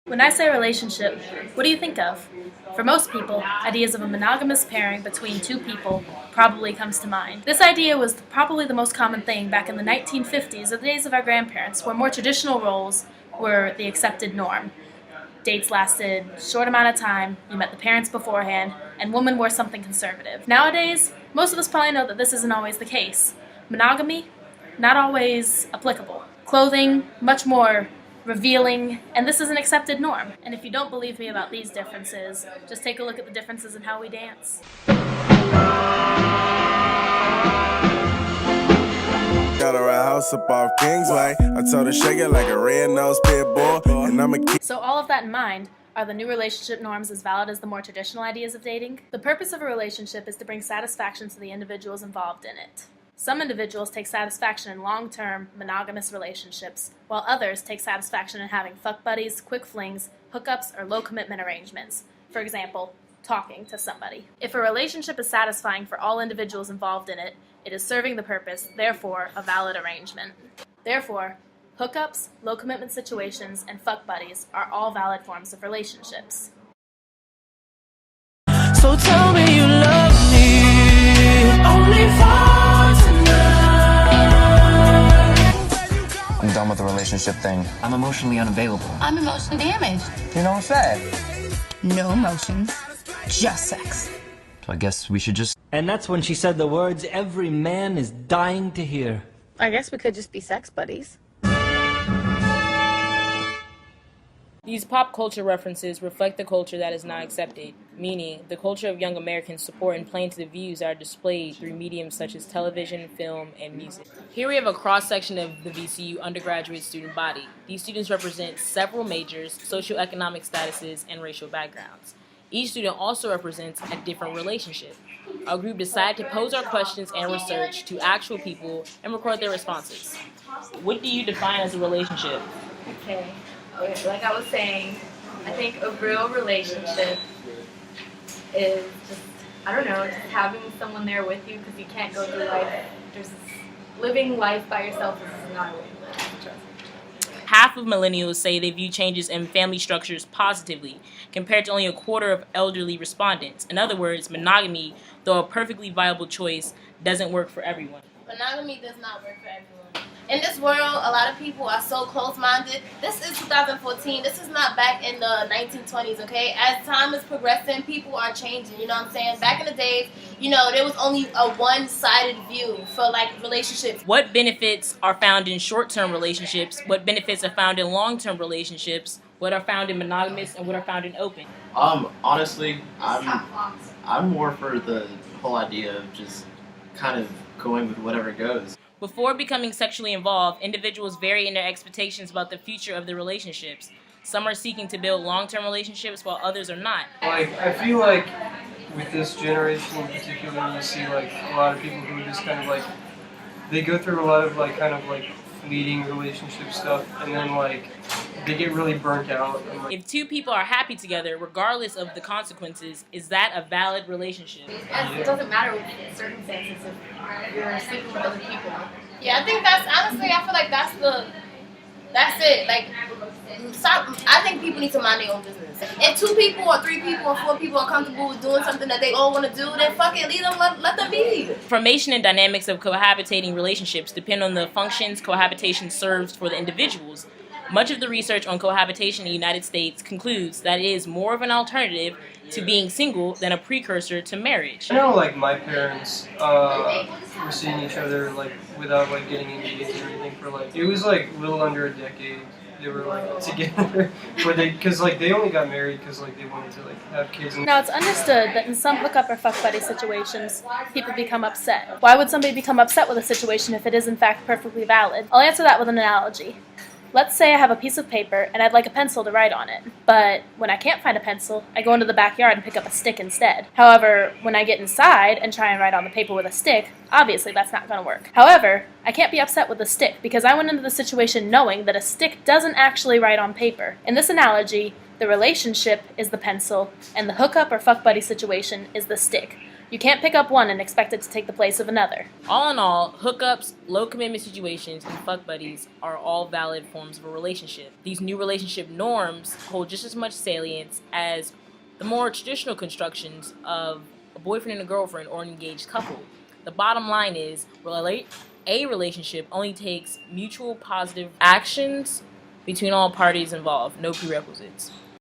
When I say relationship, what do you think of? For most people, ideas of a monogamous pairing between two people probably comes to mind. This idea was probably the most common thing back in the 1950s or the days of our grandparents, where more traditional roles were the accepted norm. Dates lasted a short amount of time, you met the parents beforehand, and women wore something conservative. Nowadays, most of us probably know that this isn't always the case. Monogamy, not always applicable. Clothing, much more revealing, and this is an accepted norm. And if you don't believe me about these differences, just take a look at the differences in how we dance. Got her a house up off Kingsway. I told her shake it like a red-nosed pit bull, and I'm a kid. So all of that in mind, are the new relationship norms as valid as the more traditional ideas of dating? The purpose of a relationship is to bring satisfaction to the individuals involved in it. Some individuals take satisfaction in long-term, monogamous relationships, while others take satisfaction in having fuck buddies, quick flings, hookups, or low-commitment arrangements. For example, talking to somebody. If a relationship is satisfying for all individuals involved in it, it is serving the purpose, therefore a valid arrangement. Therefore, hookups, low-commitment situations, and fuck buddies are all valid forms of relationships. So tell me you love me only for I'm done with the relationship thing. I'm emotionally unavailable. I'm emotionally damaged. You know what I'm saying? No emotions, just sex. So I guess we should just... And that's when she said the words every man is dying to hear. I guess we could just be sex buddies. These pop culture references reflect the culture that is not accepted, meaning the culture of young Americans support and play into the views that are displayed through mediums such as television, film, and music. Here we have a cross-section of the VCU undergraduate student body. These students represent several majors, socioeconomic statuses, and racial backgrounds. Each student also represents a different relationship. Our group decided to pose our questions and research to actual people and record their responses. What do you define as a relationship? Okay, like I was saying, I think a real relationship is just, I don't know, just having someone there with you because you can't go through life. Living life by yourself is not a way to live. Trust me. Half of millennials say they view changes in family structures positively, compared to only a quarter of elderly respondents. In other words, monogamy, though a perfectly viable choice, doesn't work for everyone. Monogamy does not work for everyone. In this world, a lot of people are so close-minded. This is 2014. This is not back in the 1920s, okay? As time is progressing, people are changing, you know what I'm saying? Back in the days, you know, there was only a one-sided view for, like, relationships. What benefits are found in short-term relationships? What benefits are found in long-term relationships? What are found in monogamous and what are found in open? Honestly, I'm more for the whole idea of just kind of going with whatever goes. Before becoming sexually involved, individuals vary in their expectations about the future of their relationships. Some are seeking to build long-term relationships while others are not. Like, I feel like with this generation in particular, you see like a lot of people who just kind of like, they go through a lot of like kind of like fleeting relationship stuff, and then like they get really burnt out. And, like, if two people are happy together, regardless of the consequences, is that a valid relationship? It doesn't matter with circumstances if you're sleeping with other people. Yeah, I think that's, honestly, I feel like that's it. Like, I think people need to mind their own business. If 2 people or 3 people or 4 people are comfortable with doing something that they all want to do, then fuck it, leave them, let them be. Formation and dynamics of cohabitating relationships depend on the functions cohabitation serves for the individuals. Much of the research on cohabitation in the United States concludes that it is more of an alternative to being single than a precursor to marriage. I know, like, my parents were seeing each other, like, without, like, getting engaged or anything for, like, it was, like, a little under a decade. They were, like, together, but because, like, they only got married because, like, they wanted to, like, have kids. Now, it's understood that in some hookup or fuck buddy situations, people become upset. Why would somebody become upset with a situation if it is, in fact, perfectly valid? I'll answer that with an analogy. Let's say I have a piece of paper and I'd like a pencil to write on it, but when I can't find a pencil, I go into the backyard and pick up a stick instead. However, when I get inside and try and write on the paper with a stick, obviously that's not going to work. However, I can't be upset with the stick because I went into the situation knowing that a stick doesn't actually write on paper. In this analogy, the relationship is the pencil and the hookup or fuck buddy situation is the stick. You can't pick up one and expect it to take the place of another. All in all, hookups, low commitment situations, and fuck buddies are all valid forms of a relationship. These new relationship norms hold just as much salience as the more traditional constructions of a boyfriend and a girlfriend or an engaged couple. The bottom line is, a relationship only takes mutual positive actions between all parties involved, no prerequisites.